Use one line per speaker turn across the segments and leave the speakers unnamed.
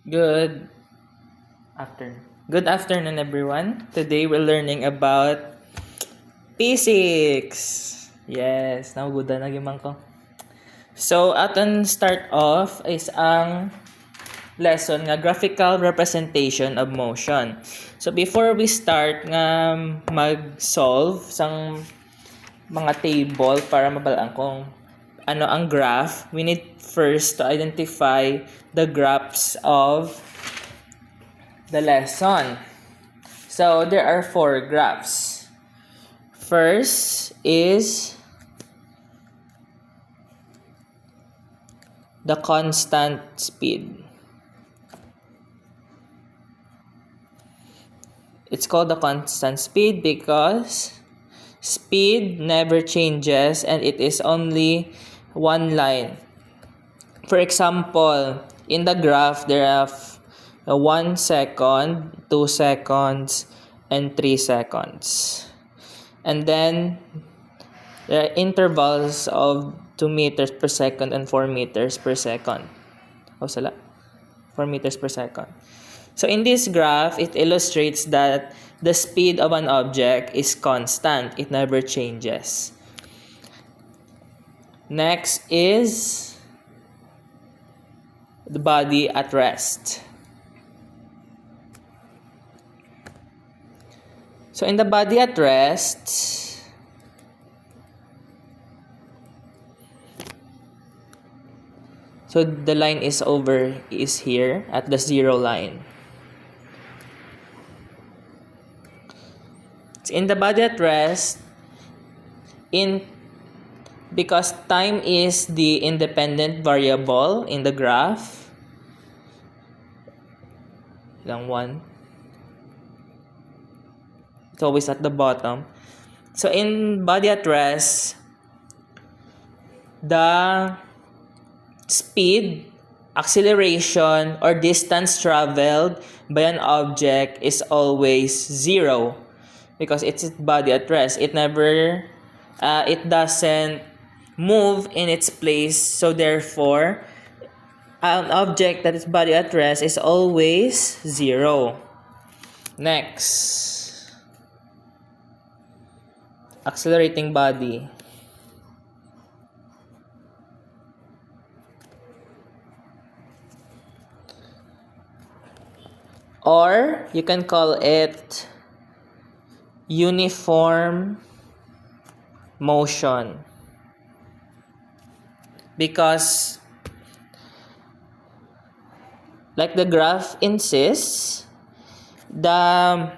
Good afternoon. Good afternoon, everyone. Today we're learning about physics. Yes, nahugudan na gyud man ko. So, aton start off is ang lesson nga graphical representation of motion. So, before we start nga mag-solve sang mga table para mabalaan kung ano ang graph, we need first to identify the graphs of the lesson. So, there are 4 graphs. First is the constant speed. It's called the constant speed because speed never changes and it is only one line. For example, in the graph, there are 1 second, 2 seconds, and 3 seconds. And then, there are intervals of 2 meters per second and 4 meters per second. 4 meters per second. So, in this graph, it illustrates that the speed of an object is constant. It never changes. Next is the body at rest. So, in the body at rest, so the line is here at the 0 line. So in the body at rest, because time is the independent variable in the graph, lang 1. It's always at the bottom. So in body at rest, the speed, acceleration, or distance traveled by an object is always 0 because it's body at rest. It doesn't move in its place, so therefore an object that is body at rest is always 0. Next, accelerating body. Or you can call it uniform motion because, like the graph insists, the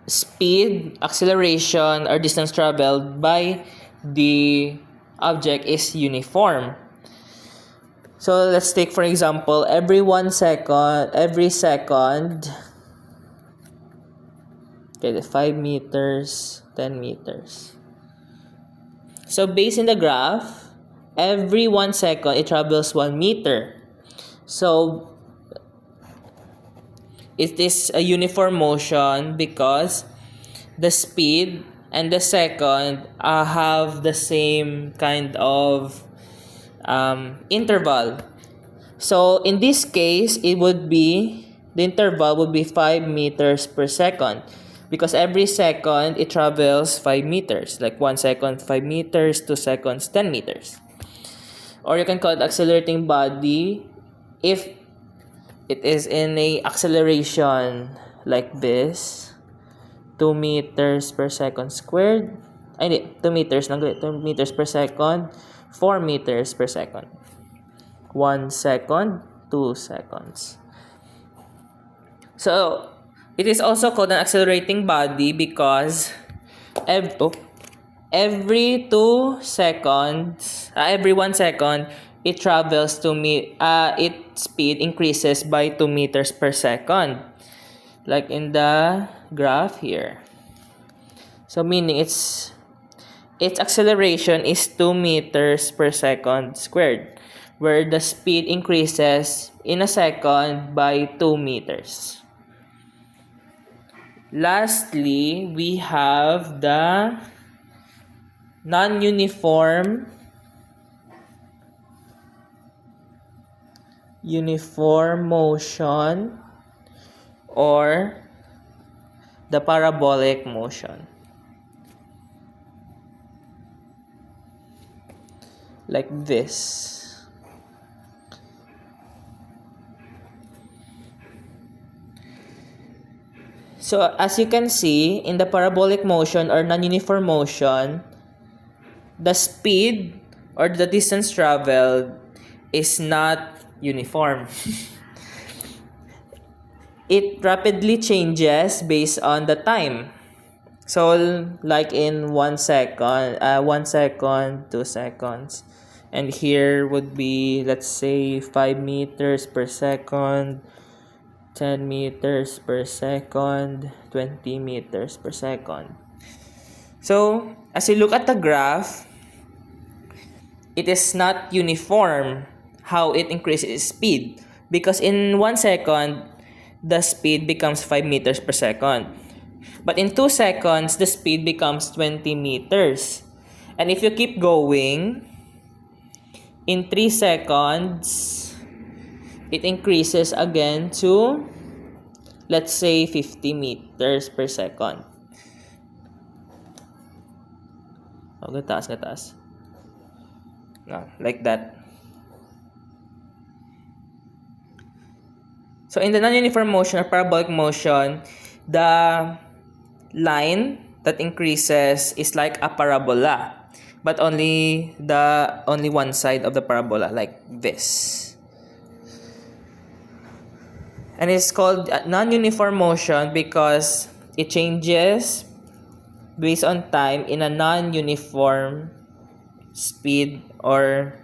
speed, acceleration, or distance traveled by the object is uniform. So let's take for example, every second, okay, 5 meters, 10 meters. So based in the graph, every 1 second it travels 1 meter. So it is a uniform motion because the speed and the second have the same kind of interval. So in this case, the interval would be 5 meters per second because every second it travels 5 meters. Like 1 second 5 meters, 2 seconds 10 meters. Or you can call it accelerating body if it is in a acceleration like this, 2 meters per second squared. 2 meters lang, 2 meters per second, 4 meters per second. 1 second, 2 seconds. So, it is also called an accelerating body because every 2 seconds, every 1 second, it travels its speed increases by 2 meters per second. Like in the graph here. So, meaning its acceleration is 2 meters per second squared, where the speed increases in a second by 2 meters. Lastly, we have the non-uniform uniform motion or the parabolic motion. Like this. So as you can see, in the parabolic motion or non-uniform motion, the speed or the distance traveled is not uniform. It rapidly changes based on the time. So like in 1 second, 1 second, 2 seconds. And here would be, let's say, 5 meters per second, 10 meters per second, 20 meters per second. So, as you look at the graph, it is not uniform how it increases speed. Because in 1 second, the speed becomes 5 meters per second. But in 2 seconds, the speed becomes 20 meters. And if you keep going, in 3 seconds, it increases again to, let's say, 50 meters per second. Oh, gataas. No, like that. So in the non-uniform motion or parabolic motion, the line that increases is like a parabola, but only one side of the parabola, like this. And it's called non-uniform motion because it changes based on time in a non-uniform speed or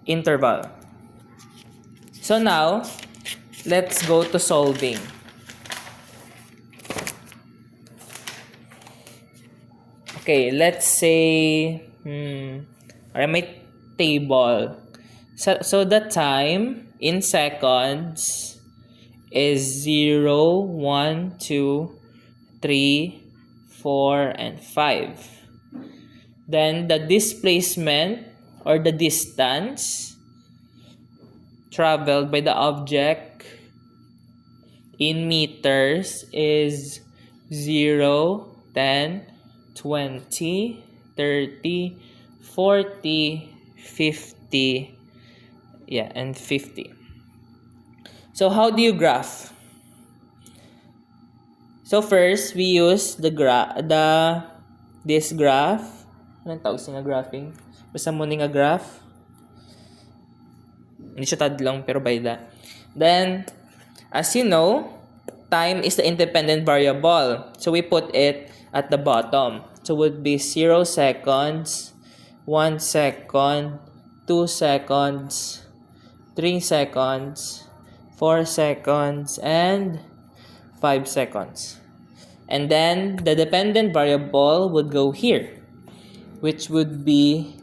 interval. So now, let's go to solving. Okay, let's say, my table. So the time in seconds is 0, 1, 2, 3, 4, and 5. Then the displacement or the distance traveled by the object in meters is 0, 10, 20, 30, 40, 50, and 50. So how do you graph? So first, we use this graph. Anong tawag sa nga graphing? Basta mo nga graph. Hindi siya tadlong pero bayda. Then, as you know, time is the independent variable. So we put it at the bottom. So it would be 0 seconds, 1 second, 2 seconds, 3 seconds, 4 seconds, and 5 seconds. And then the dependent variable would go here, which would be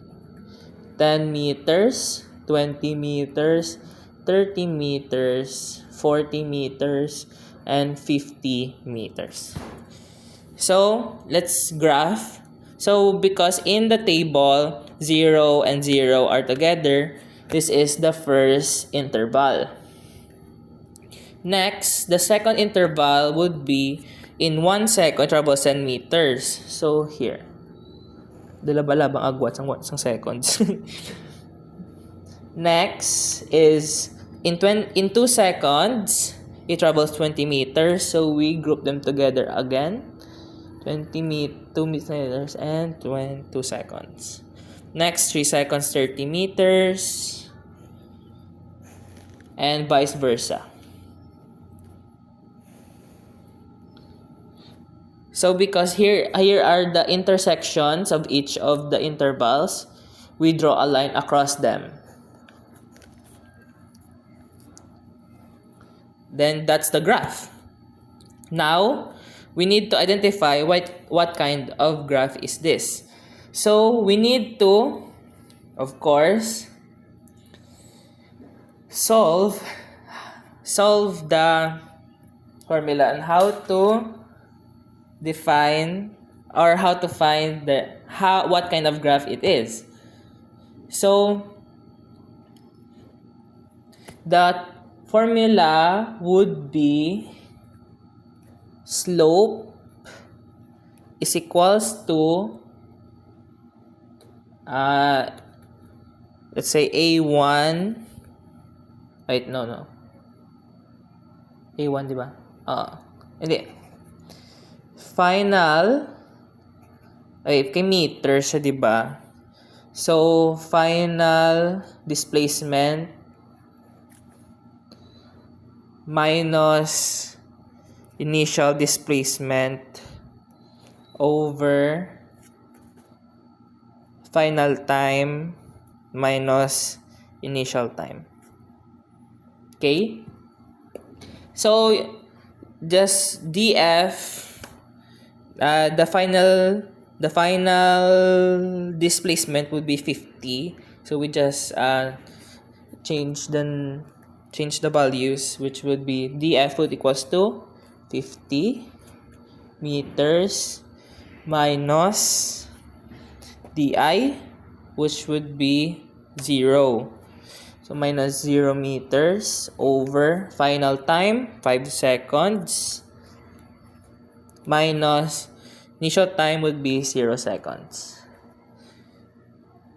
10 meters, 20 meters, 30 meters, 40 meters, and 50 meters. So, let's graph. So, because in the table, 0 and 0 are together, this is the first interval. Next, the second interval would be in 1 second, travels 10 meters. So, here. Dalabalabang agwat sang seconds. Next is in 2 seconds, it travels 20 meters. So we group them together again. 2 meters and 2 seconds. Next, 3 seconds, 30 meters. And vice versa. So because here are the intersections of each of the intervals, we draw a line across them. Then that's the graph. Now, we need to identify what kind of graph is this. So we need to, of course, solve the formula on how to define or how to find what kind of graph it is. So the formula would be slope is equals to let's say A1. Wait, no. A1, di ba? Hindi. Final, kay meter siya, di ba? So, final displacement minus initial displacement over final time minus initial time. Okay? So, just df, the final displacement would be 50. So we just change the values, which would be df would equals to 50 meters minus di, which would be 0. So minus 0 meters over final time 5 seconds minus initial time would be 0 seconds.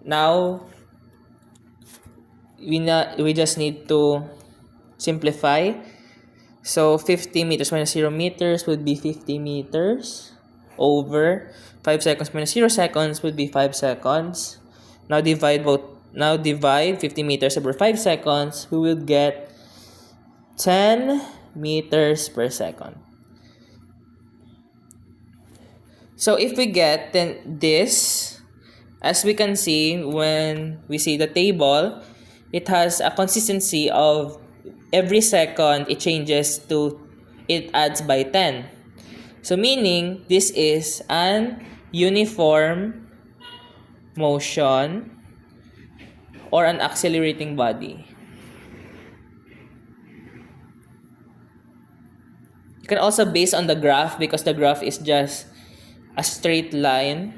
Now we just need to simplify. So 50 meters minus 0 meters would be 50 meters over 5 seconds minus 0 seconds would be 5 seconds. Now divide 50 meters over 5 seconds. We will get 10 meters per second. So if we get this, as we can see when we see the table, it has a consistency of every second it adds by 10. So meaning this is an uniform motion or an accelerating body. You can also base on the graph, because the graph is just a straight line.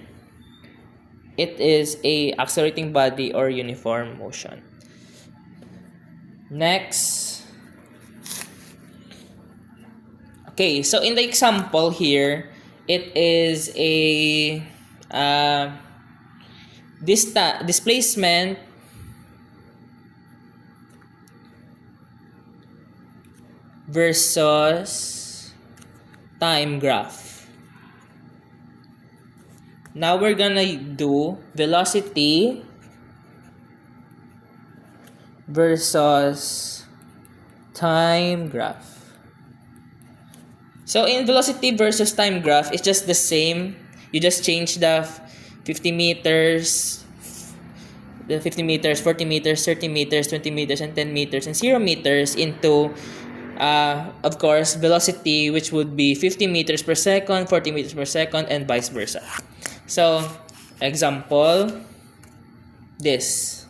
It is a accelerating body or uniform motion. Next. Okay, so in the example here, it is a displacement versus time graph. Now we're gonna do velocity versus time graph. So in velocity versus time graph, it's just the same. You just change the 50 meters, 40 meters, 30 meters, 20 meters, and 10 meters, and 0 meters into, of course, velocity, which would be 50 meters per second, 40 meters per second, and vice versa. So, example, this.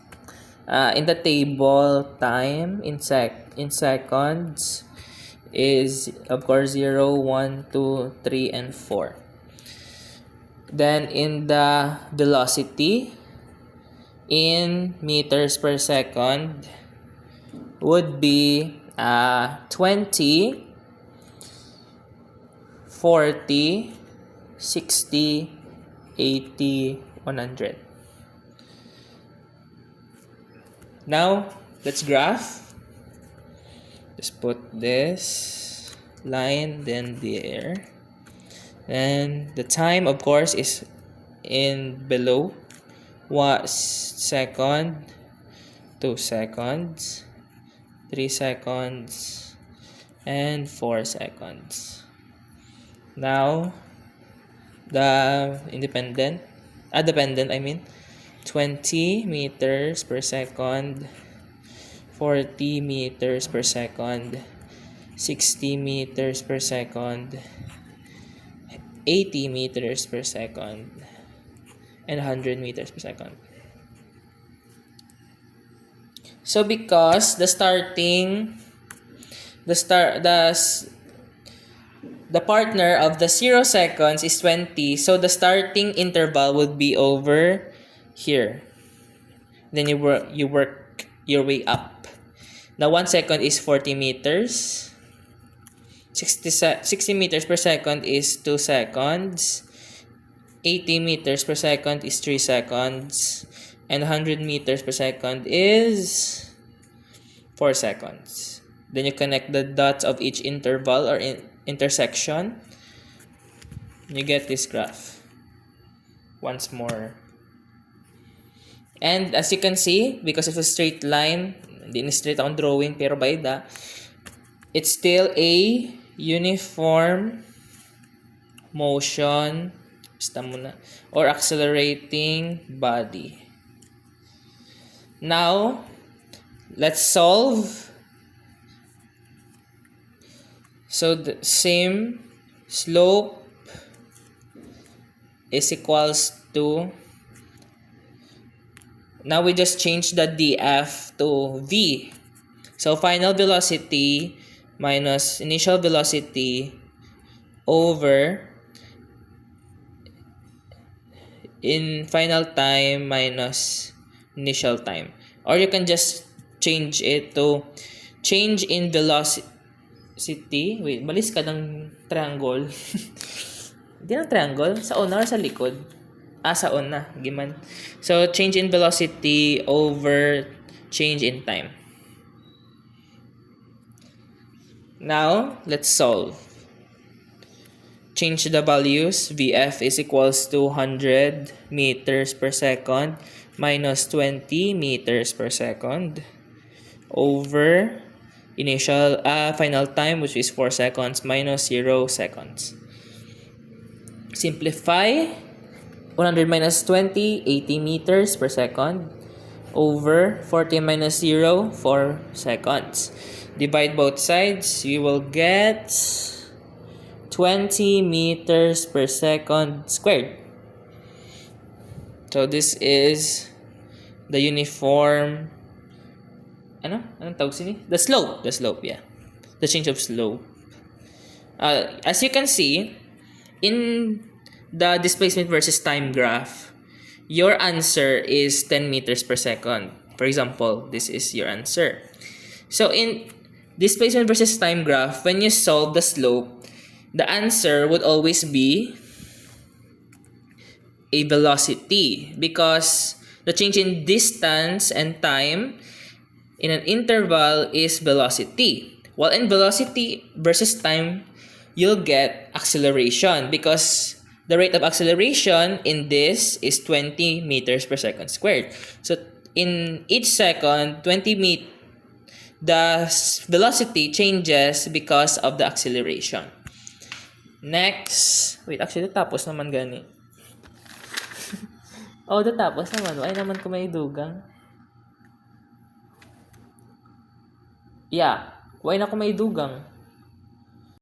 In the table, time in seconds is, of course, 0, 1, 2, 3, and 4. Then in the velocity in meters per second would be 20, 40, 60, 80, 100. Now, let's graph. Just put this line, then there. And the time, of course, is in below. 1 second, 2 seconds, 3 seconds, and 4 seconds. Now, the dependent, 20 meters per second, 40 meters per second, 60 meters per second, 80 meters per second, and 100 meters per second. So because the partner of the 0 seconds is 20, so the starting interval would be over here. Then you work your way up. Now 1 second is 40 meters. 60 meters per second is 2 seconds. 80 meters per second is 3 seconds. And 100 meters per second is 4 seconds. Then you connect the dots of each interval or intersection. You get this graph. Once more. And as you can see, because of a straight line, hindi na straight akong drawing, pero by the, it's still a uniform motion, basta muna, or accelerating body. Now, let's solve. So the same slope is equals to, now we just change the df to v. So final velocity minus initial velocity over in final time minus initial time. Or you can just change it to change in velocity. Wait, balis ka ng triangle. Hindi ng triangle. Sa una or sa likod? Sa una. Giman. So, change in velocity over change in time. Now, let's solve. Change the values. Vf is equals to 100 meters per second minus 20 meters per second over initial final time, which is 4 seconds minus 0 seconds. Simplify. 100 minus 20, 80 meters per second over 40 minus 0, 4 seconds. Divide both sides, you will get 20 meters per second squared. So this is the uniform, anong tawag sini? The slope, yeah. The change of slope. As you can see, in the displacement versus time graph, your answer is 10 meters per second. For example, this is your answer. So in displacement versus time graph, when you solve the slope, the answer would always be a velocity because the change in distance and time in an interval is velocity. While in velocity versus time, you'll get acceleration because the rate of acceleration in this is 20 meters per second squared. So in each second, the velocity changes because of the acceleration. Next, wait, actually tapos naman gani. Tapos naman. Ay naman ko may dugang. Yeah, why na ko may dugang?